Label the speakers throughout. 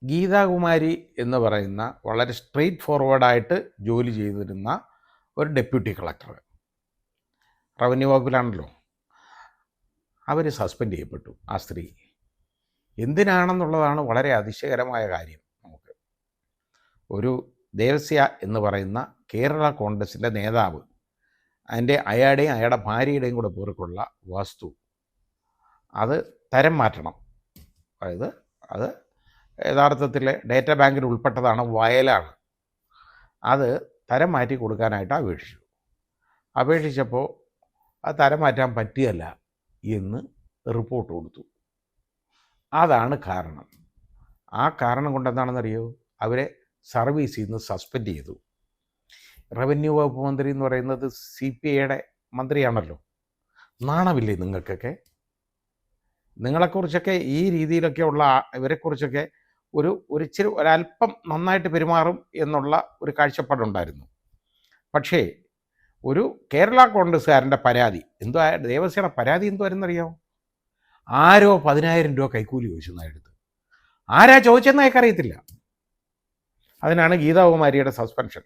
Speaker 1: ഗീതാകുമാരി എന്ന് പറയുന്ന വളരെ സ്ട്രെയിറ്റ് ഫോർവേഡായിട്ട് ജോലി ചെയ്തിരുന്ന ഒരു ഡെപ്യൂട്ടി കളക്ടർ, റവന്യൂ വകുപ്പിലാണല്ലോ, അവർ സസ്പെൻഡ് ചെയ്യപ്പെട്ടു. ആ സ്ത്രീ എന്തിനാണെന്നുള്ളതാണ് വളരെ അതിശയകരമായ കാര്യം. നമുക്ക് ഒരു ദേവസ്യ എന്ന് പറയുന്ന കേരള കോൺഗ്രസിൻ്റെ നേതാവ്, അയാളുടെയും അയാളുടെ ഭാര്യയുടെയും കൂടെ പേർക്കുള്ള വസ്തു അത് തരം മാറ്റണം. അതായത് അത് യഥാർത്ഥത്തിൽ ഡേറ്റാ ബാങ്കിൽ ഉൾപ്പെട്ടതാണ്, വയലാണ്. അത് തരം മാറ്റി കൊടുക്കാനായിട്ട് അപേക്ഷിച്ചപ്പോൾ അത് തരം മാറ്റാൻ പറ്റുകയല്ല എന്ന് റിപ്പോർട്ട് കൊടുത്തു. അതാണ് കാരണം. ആ കാരണം കൊണ്ടെന്താണെന്നറിയോ, അവരെ സർവീസിൽ നിന്ന് സസ്പെൻഡ് ചെയ്തു. റവന്യൂ വകുപ്പ് മന്ത്രി എന്ന് പറയുന്നത് CPIയുടെ മന്ത്രിയാണല്ലോ. നാണമില്ലേ നിങ്ങൾക്കൊക്കെ? നിങ്ങളെക്കുറിച്ചൊക്കെ ഈ രീതിയിലൊക്കെ ഉള്ള ഇവരെക്കുറിച്ചൊക്കെ ഒരിച്ചിരി ഒരല്പം നന്നായിട്ട് പെരുമാറും എന്നുള്ള ഒരു കാഴ്ചപ്പാടുണ്ടായിരുന്നു. പക്ഷേ ഒരു കേരള കോൺഗ്രസ്സുകാരൻ്റെ പരാതി എന്തുവാ, ദേവസ്യയുടെ പരാതി എന്തുവായിരുന്നറിയാമോ? ആരോ 10,000 രൂപ കൈക്കൂലി ചോദിച്ചെന്നായെടുത്ത്. ആരാ ചോദിച്ചെന്ന് അയാൾക്കറിയത്തില്ല. അതിനാണ് ഗീതാകുമാരിയുടെ സസ്പെൻഷൻ.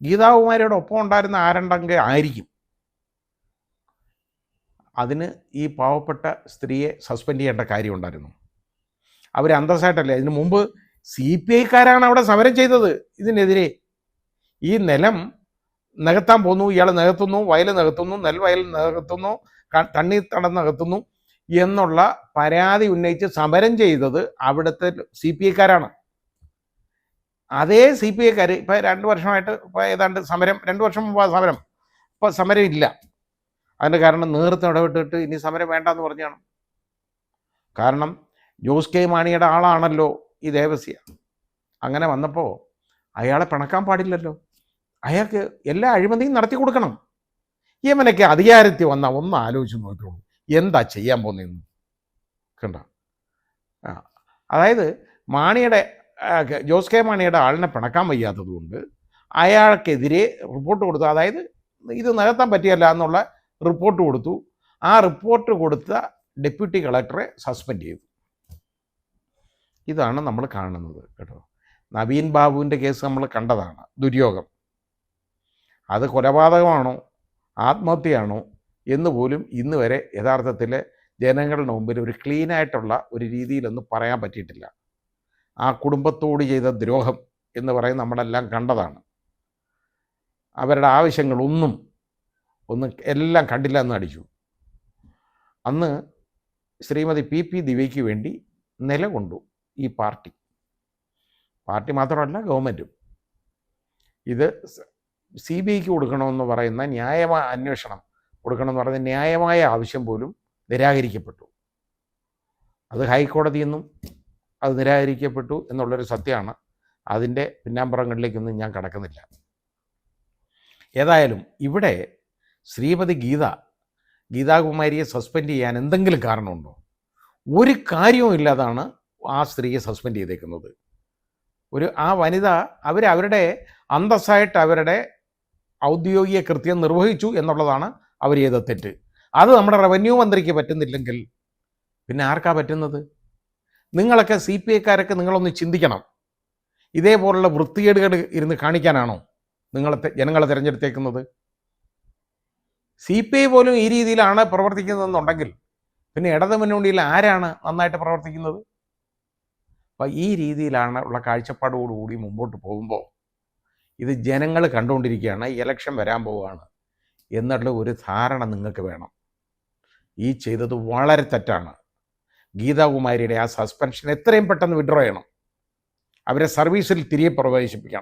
Speaker 1: ഗീതാകുമാരിയുടെ ഒപ്പം ഉണ്ടായിരുന്ന ആരുണ്ടെങ്കിൽ ആയിരിക്കും അതിന് ഈ പാവപ്പെട്ട സ്ത്രീയെ സസ്പെൻഡ് ചെയ്യേണ്ട കാര്യമുണ്ടായിരുന്നു. അവർ അന്തസ്സായിട്ടല്ലേ. ഇതിനു മുമ്പ് CPIക്കാരാണ് അവിടെ സമരം ചെയ്തത് ഇതിനെതിരെ. ഈ നിലം നികത്താൻ പോന്നു, ഇയാൾ നികത്തുന്നു, വയൽ നികത്തുന്നു, നെൽവയൽ നികത്തുന്നു, തണ്ണീർത്തടം നികത്തുന്നു എന്നുള്ള പരാതി ഉന്നയിച്ച് സമരം ചെയ്തത് അവിടുത്തെ CPIക്കാരാണ്. അതേ CPIക്കാർ ഇപ്പം 2 വർഷമായിട്ട് ഇപ്പോൾ ഏതാണ്ട് സമരം, 2 വർഷം മുമ്പ് സമരം, ഇപ്പോൾ സമരം ഇല്ല. അതിൻ്റെ കാരണം നേതൃത്വം ഇടപെട്ടിട്ട് ഇനി സമരം വേണ്ടെന്ന് പറഞ്ഞാണ്. കാരണം ജോസ് കെ മാണിയുടെ ആളാണല്ലോ ഈ ദേവസ്യ. അങ്ങനെ വന്നപ്പോൾ അയാളെ പിണക്കാൻ പാടില്ലല്ലോ. അയാൾക്ക് എല്ലാ അഴിമതിയും നടത്തി കൊടുക്കണം. യമനൊക്കെ അധികാരത്തിൽ വന്നാൽ ഒന്ന് ആലോചിച്ച് നോക്കിയോളൂ എന്താ ചെയ്യാൻ പോകുന്നതെന്ന് കണ്ട. അതായത് മാണിയുടെ ജോസ് കെ മാണിയുടെ ആളിനെ പിണക്കാൻ വയ്യാത്തത് കൊണ്ട് അയാൾക്കെതിരെ റിപ്പോർട്ട് കൊടുത്തു. അതായത് ഇത് നികത്താൻ പറ്റിയല്ല എന്നുള്ള റിപ്പോർട്ട് കൊടുത്തു. ആ റിപ്പോർട്ട് കൊടുത്ത ഡെപ്യൂട്ടി കളക്ടറെ സസ്പെൻഡ് ചെയ്തു. ഇതാണ് നമ്മൾ കാണുന്നത് കേട്ടോ. നവീൻ ബാബുവിൻ്റെ കേസ് നമ്മൾ കണ്ടതാണ്. ദുര്യോഗം, അത് കൊലപാതകമാണോ ആത്മഹത്യയാണോ എന്ന് പോലും ഇന്ന് വരെ യഥാർത്ഥത്തിൽ ജനങ്ങളുടെ മുമ്പിൽ ഒരു ക്ലീനായിട്ടുള്ള ഒരു രീതിയിലൊന്നും പറയാൻ പറ്റിയിട്ടില്ല. ആ കുടുംബത്തോട് ചെയ്ത ദ്രോഹം എന്ന് പറയുന്നത് നമ്മളെല്ലാം കണ്ടതാണ്. അവരുടെ ആവശ്യങ്ങളൊന്നും എല്ലാം കണ്ടില്ല എന്ന് അടിച്ചു. അന്ന് ശ്രീമതി PP ദിവ്യയ്ക്ക് വേണ്ടി നിലകൊണ്ടു ഈ പാർട്ടി മാത്രമല്ല ഗവൺമെൻറ്റും. ഇത് CBIക്ക് കൊടുക്കണമെന്ന് പറയുന്ന ന്യായമായ അന്വേഷണം കൊടുക്കണമെന്ന് പറയുന്ന ന്യായമായ ആവശ്യം പോലും നിരാകരിക്കപ്പെട്ടു. അത് ഹൈക്കോടതിയിൽ നിന്നും അത് നിരാകരിക്കപ്പെട്ടു എന്നുള്ളൊരു സത്യമാണ്. അതിൻ്റെ പിന്നാമ്പുറങ്ങളിലേക്കൊന്നും ഞാൻ കടക്കുന്നില്ല. ഏതായാലും ഇവിടെ ശ്രീമതി ഗീതാകുമാരിയെ സസ്പെൻഡ് ചെയ്യാൻ എന്തെങ്കിലും കാരണമുണ്ടോ? ഒരു കാര്യവും ഇല്ലാതാണ് ആ സ്ത്രീയെ സസ്പെൻഡ് ചെയ്തേക്കുന്നത്. ആ വനിത അവരുടെ അന്തസ്സായിട്ട് അവരുടെ ഔദ്യോഗിക കൃത്യം നിർവഹിച്ചു എന്നുള്ളതാണ് അവർ ചെയ്ത തെറ്റ്. അത് നമ്മുടെ റവന്യൂ മന്ത്രിക്ക് പറ്റുന്നില്ലെങ്കിൽ പിന്നെ ആർക്കാ പറ്റുന്നത്? നിങ്ങളൊക്കെ CPIക്കാരൊക്കെ നിങ്ങളൊന്ന് ചിന്തിക്കണം. ഇതേപോലുള്ള വൃത്തികേടുകൾ ഇരുന്ന് കാണിക്കാനാണോ ജനങ്ങളെ തിരഞ്ഞെടുത്തേക്കുന്നത്? CPI പോലും ഈ രീതിയിലാണ് പ്രവർത്തിക്കുന്നതെന്നുണ്ടെങ്കിൽ പിന്നെ ഇടത് മുന്നണിയിൽ ആരാണ് നന്നായിട്ട് പ്രവർത്തിക്കുന്നത്? അപ്പോൾ ഈ രീതിയിലാണ് ഉള്ള കാഴ്ചപ്പാടോടുകൂടി മുമ്പോട്ട് പോകുമ്പോൾ ഇത് ജനങ്ങൾ കണ്ടുകൊണ്ടിരിക്കുകയാണ്. ഇലക്ഷൻ വരാൻ പോവുകയാണ് എന്നുള്ള ഒരു ധാരണ നിങ്ങൾക്ക് വേണം. ഈ ചെയ്തത് വളരെ തെറ്റാണ്. ഗീതാകുമാരിയുടെ ആ സസ്പെൻഷൻ എത്രയും പെട്ടെന്ന് വിഡ്രോ ചെയ്യണം. അവരെ സർവീസിൽ തിരികെ പ്രവേശിക്കണം.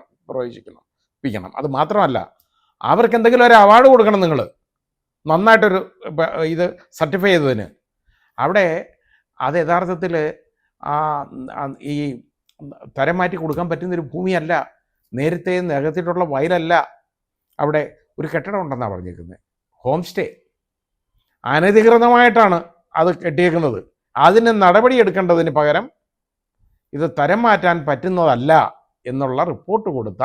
Speaker 1: അത് മാത്രമല്ല, അവർക്ക് എന്തെങ്കിലും ഒരു അവാർഡ് കൊടുക്കണം. നിങ്ങൾ നന്നായിട്ടൊരു ഇത് സർട്ടിഫൈ ചെയ്തതിന്. അവിടെ അത് യഥാർത്ഥത്തിൽ ഈ തരം മാറ്റി കൊടുക്കാൻ പറ്റുന്നൊരു ഭൂമിയല്ല, നേരത്തെ നികത്തിയിട്ടുള്ള വയലല്ല. അവിടെ ഒരു കെട്ടിടം ഉണ്ടെന്നാണ് പറഞ്ഞിരിക്കുന്നത്, ഹോം സ്റ്റേ. അനധികൃതമായിട്ടാണ് അത് കെട്ടിയേക്കുന്നത്. അതിന് നടപടി എടുക്കേണ്ടതിന് പകരം ഇത് തരം മാറ്റാൻ പറ്റുന്നതല്ല എന്നുള്ള റിപ്പോർട്ട് കൊടുത്ത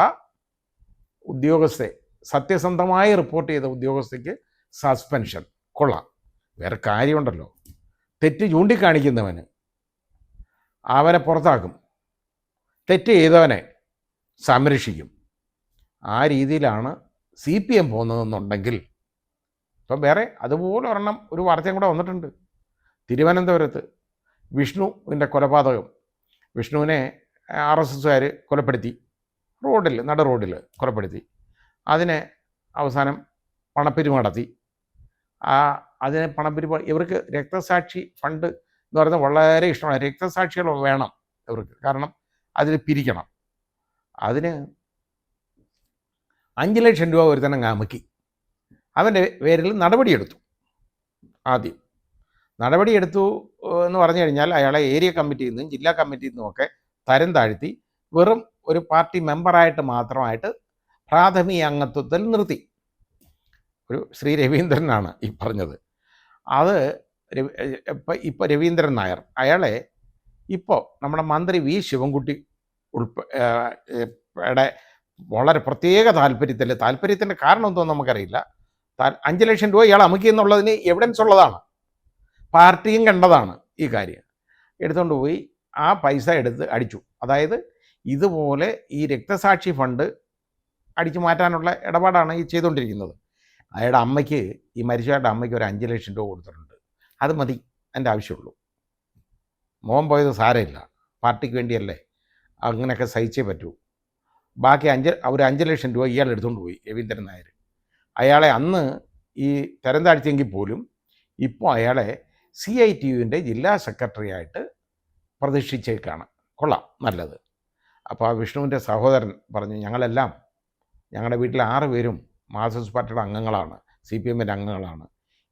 Speaker 1: ഉദ്യോഗസ്ഥയെ, സത്യസന്ധമായി റിപ്പോർട്ട് ചെയ്ത ഉദ്യോഗസ്ഥയ്ക്ക് സസ്പെൻഷൻ. കൊള്ളാം. വേറെ കാര്യമുണ്ടല്ലോ, തെറ്റ് ചൂണ്ടിക്കാണിക്കുന്നവന് അവനെ പുറത്താക്കും. തെറ്റ് ചെയ്തവനെ സംരക്ഷിക്കും. ആ രീതിയിലാണ് CPM പോകുന്നതെന്നുണ്ടെങ്കിൽ ഇപ്പം വേറെ അതുപോലെ ഒരെണ്ണം ഒരു വാർത്തയും കൂടെ വന്നിട്ടുണ്ട്. തിരുവനന്തപുരത്ത് വിഷ്ണുവിൻ്റെ കൊലപാതകം. വിഷ്ണുവിനെ RSSകാർ കൊലപ്പെടുത്തി, നട റോഡിൽ കൊലപ്പെടുത്തി. അതിനെ അവസാനം പണപ്പിരിവ് നടത്തി. അതിനെ ഇവർക്ക് രക്തസാക്ഷി ഫണ്ട് എന്ന് പറയുന്നത് വളരെ ഇഷ്ടമാണ്. രക്തസാക്ഷികൾ വേണം ഇവർക്ക്, കാരണം അതിൽ പിരിക്കണം. അതിന് 5 ലക്ഷം രൂപ ഒരുത്തനെ അമുക്കി. അവൻ്റെ പേരിൽ നടപടിയെടുത്തു. ആദ്യം നടപടിയെടുത്തു എന്ന് പറഞ്ഞു കഴിഞ്ഞാൽ അയാളെ ഏരിയ കമ്മിറ്റിയിൽ നിന്നും ജില്ലാ കമ്മിറ്റിയിൽ നിന്നുമൊക്കെ തരം താഴ്ത്തി വെറും ഒരു പാർട്ടി മെമ്പറായിട്ട് മാത്രമായിട്ട് പ്രാഥമിക അംഗത്വത്തിൽ നിർത്തി. ഒരു ശ്രീ രവീന്ദ്രനാണ് ഈ പറഞ്ഞത്. അത് ഇപ്പോൾ രവീന്ദ്രൻ നായർ അയാളെ ഇപ്പോൾ നമ്മുടെ മന്ത്രി V ശിവൻകുട്ടി ഉൾപ്പെടെ വളരെ പ്രത്യേക താല്പര്യത്തിൻ്റെ കാരണം എന്തോന്ന് നമുക്കറിയില്ല. 5 ലക്ഷം രൂപ ഇയാൾ അമുക്കി എന്നുള്ളതിന് എവിഡൻസ് ഉള്ളതാണ്. പാർട്ടിയും കണ്ടതാണ് ഈ കാര്യം. എടുത്തുകൊണ്ട് പോയി ആ പൈസ എടുത്ത് അടിച്ചു. അതായത് ഇതുപോലെ ഈ രക്തസാക്ഷി ഫണ്ട് അടിച്ചു മാറ്റാനുള്ള ഇടപാടാണ് ഈ ചെയ്തുകൊണ്ടിരിക്കുന്നത്. അയാളുടെ അമ്മയ്ക്ക്, ഈ മരിച്ചയാളുടെ അമ്മയ്ക്ക് ഒരു 5 ലക്ഷം രൂപ കൊടുത്തിട്ടുണ്ട്. അത് മതി, എൻ്റെ ആവശ്യമുള്ളൂ. മോൻ പോയത് സാരമില്ല, പാർട്ടിക്ക് വേണ്ടിയല്ലേ, അങ്ങനെയൊക്കെ സഹിച്ചേ പറ്റൂ. ബാക്കി 5 ലക്ഷം രൂപ ഇയാൾ എടുത്തുകൊണ്ട് പോയി, രവീന്ദ്രൻ നായർ. അയാളെ അന്ന് ഈ തരം താഴ്ത്തിയെങ്കിൽ പോലും ഇപ്പോൾ അയാളെ CITUവിൻ്റെ ജില്ലാ സെക്രട്ടറി ആയിട്ട് പ്രതിഷ്ഠിച്ചേക്കാണ്. കൊള്ളാം, നല്ലത്. അപ്പോൾ ആ വിഷ്ണുവിൻ്റെ സഹോദരൻ പറഞ്ഞു, ഞങ്ങളുടെ വീട്ടിൽ 6 പേരും മാർക്സിസ്റ്റ് പാർട്ടിയുടെ അംഗങ്ങളാണ്, CPMൻ്റെ അംഗങ്ങളാണ്.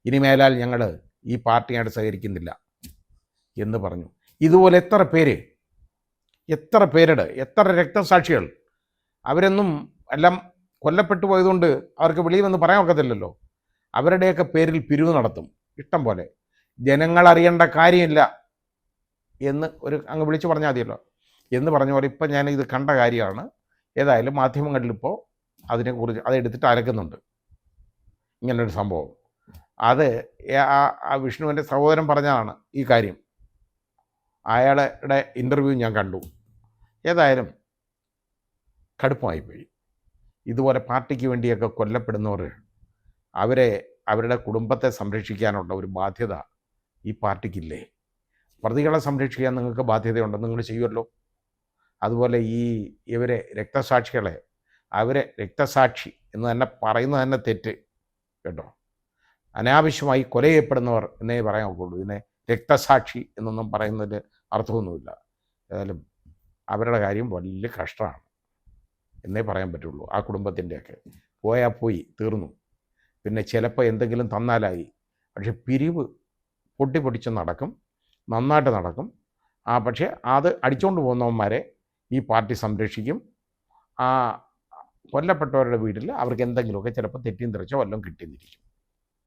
Speaker 1: ഇനി മേലാൽ ഞങ്ങൾ ഈ പാർട്ടിയായിട്ട് സഹകരിക്കുന്നില്ല എന്ന് പറഞ്ഞു. ഇതുപോലെ എത്ര പേരുടെ എത്ര രക്തസാക്ഷികൾ, അവരൊന്നും എല്ലാം കൊല്ലപ്പെട്ടു പോയതുകൊണ്ട് അവർക്ക് വെളിയിൽ വന്ന് പറയാൻ ഒക്കത്തില്ലല്ലോ. അവരുടെയൊക്കെ പേരിൽ പിരിവ് നടത്തും ഇഷ്ടം പോലെ. ജനങ്ങൾ അറിയേണ്ട കാര്യമില്ല എന്ന് അങ്ങ് വിളിച്ചു പറഞ്ഞാൽ മതിയല്ലോ എന്ന് പറഞ്ഞ പോലെ ഇപ്പം ഞാൻ ഇത് കണ്ട കാര്യമാണ്. ഏതായാലും മാധ്യമങ്ങളിലിപ്പോൾ അതിനെക്കുറിച്ച് അതെടുത്തിട്ട് അലക്കുന്നുണ്ട് ഇങ്ങനൊരു സംഭവം. അത് ആ വിഷ്ണുവിൻ്റെ സഹോദരൻ പറഞ്ഞതാണ് ഈ കാര്യം. അയാളുടെ ഇൻ്റർവ്യൂ ഞാൻ കണ്ടു. ഏതായാലും കടുപ്പമായിപ്പോയി. ഇതുപോലെ പാർട്ടിക്ക് വേണ്ടിയൊക്കെ കൊല്ലപ്പെടുന്നവർ അവരുടെ കുടുംബത്തെ സംരക്ഷിക്കാനുള്ള ഒരു ബാധ്യത ഈ പാർട്ടിക്കില്ലേ? പ്രതികളെ സംരക്ഷിക്കാൻ നിങ്ങൾക്ക് ബാധ്യതയുണ്ട്, നിങ്ങൾ ചെയ്യുമല്ലോ. അതുപോലെ ഇവരെ രക്തസാക്ഷികളെ രക്തസാക്ഷി എന്ന് തന്നെ പറയുന്നത് തന്നെ തെറ്റ് കേട്ടോ. അനാവശ്യമായി കൊല ചെയ്യപ്പെടുന്നവർ എന്നേ പറയാൻ ഒക്കുള്ളൂ. ഇതിനെ രക്തസാക്ഷി എന്നൊന്നും പറയുന്നതിൽ അർത്ഥമൊന്നുമില്ല. ഏതായാലും അവരുടെ കാര്യം വലിയ കഷ്ടമാണ് എന്നേ പറയാൻ പറ്റുള്ളൂ. ആ കുടുംബത്തിൻ്റെയൊക്കെ പോയാൽ പോയി, തീർന്നു. പിന്നെ ചിലപ്പോൾ എന്തെങ്കിലും തന്നാലായി. പക്ഷെ പിരിവ് പൊട്ടിപ്പൊടിച്ച് നടക്കും, നന്നായിട്ട് നടക്കും. പക്ഷേ അത് അടിച്ചുകൊണ്ട് പോകുന്നവന്മാരെ ഈ പാർട്ടി സംരക്ഷിക്കും. കൊല്ലപ്പെട്ടവരുടെ വീട്ടിൽ അവർക്ക് എന്തെങ്കിലുമൊക്കെ ചിലപ്പോൾ തെറ്റിയും തെറിച്ചോ വല്ലതും കിട്ടിയെന്നിരിക്കും.